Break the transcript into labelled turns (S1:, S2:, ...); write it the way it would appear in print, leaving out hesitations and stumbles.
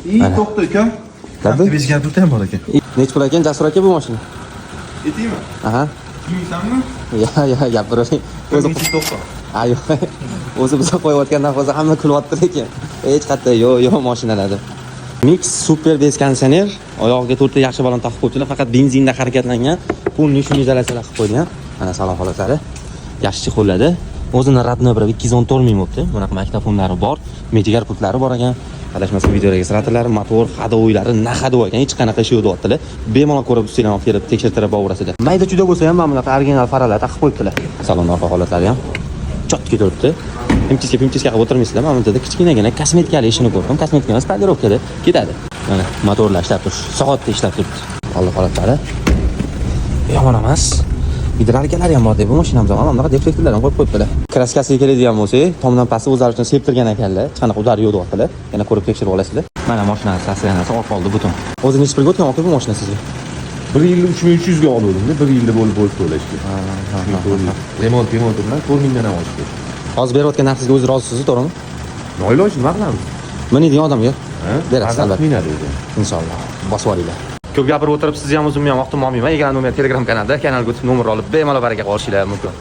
S1: to'xta uka. Avtobusga turti ham bor ekan.
S2: Nech pul ekan Jasur aka bu mashina?
S1: Ketaymi?
S2: Aha.
S1: Kimsanmi?
S2: Ya, gapiravering. O'zi
S1: to'xta.
S2: Ayo. O'zi biz qo'yayotgandan hozir hamma kulyapti lekin. Hech qayerda yo'q mashinalarda. Mix super bez konditsioner, oyog'iga 4 ta yaxshi balon taqib qo'ydilar, faqat benzinda harakatlangan. Pulni shuni izolyatsiyalar qilib qo'ygan. Mana salon holatlari. Yaxshi qo'lladi. O'zini radno bir 214 ming bo'libdi. Bunaqa maktafonlari bor, metegar pultlari bor ekan. Adashmasam video registratorlari, motor, hadovoylari, naxado ekan, hech qanaqa ish yo'q deyaptilar. Bemalol ko'rib ustingdan olib kelib tekshirtirib boraverasizlar. Mayda juda bo'lsa ham mana bunaqa original faralar taqib qo'yibdilar. Salon orqa holatlari ham chotga turibdi. Pimchiska qilib o'tirmaysizlar. Mana bunda kichkinagina kosmetikali ishini ko'rdim. Kosmetika emas, padirovkada ketadi. Mana motorlar ishlab turish, soatda ishlab turibdi. Alloh holatlari yomon emas. Gidrolkalari ham bor deb bu mashinamiz ham bunaqa deflektlar ham qo'yib qo'yibdilar. Kraskasiga keladigan bo'lsak, tomdan pastda o'zlari uchun septirgan ekanlar. Hech qanaqa udari yo'q deyaptilar. Yana ko'rib tekshirib olasizlar. Mana mashinani stansiyasi orqa oldi butun. O'zi necha pulga o'tgan bu mashina sizga?
S1: 1 yilda 3300 ga oldim-da, 1 yilda bo'lib to'lashdi. Remont bilan 4000 dan ham oshdi.
S2: Hozir berayotgan narxingizga o'zi rozisiz, to'g'rimi?
S1: Noiloj nima qilamiz?
S2: Minadigan odamga berasiz
S1: albatta. Minadi o'zi.
S2: Inshaalloh. Bosib olinglar. Ko'p gapirib o'tirib sizni ham o'zimni ham vaqtim olmayman. Egar nomer Telegram kanalda kanalga o'tib nomer olib bemalol baraka qilishinglar mumkin.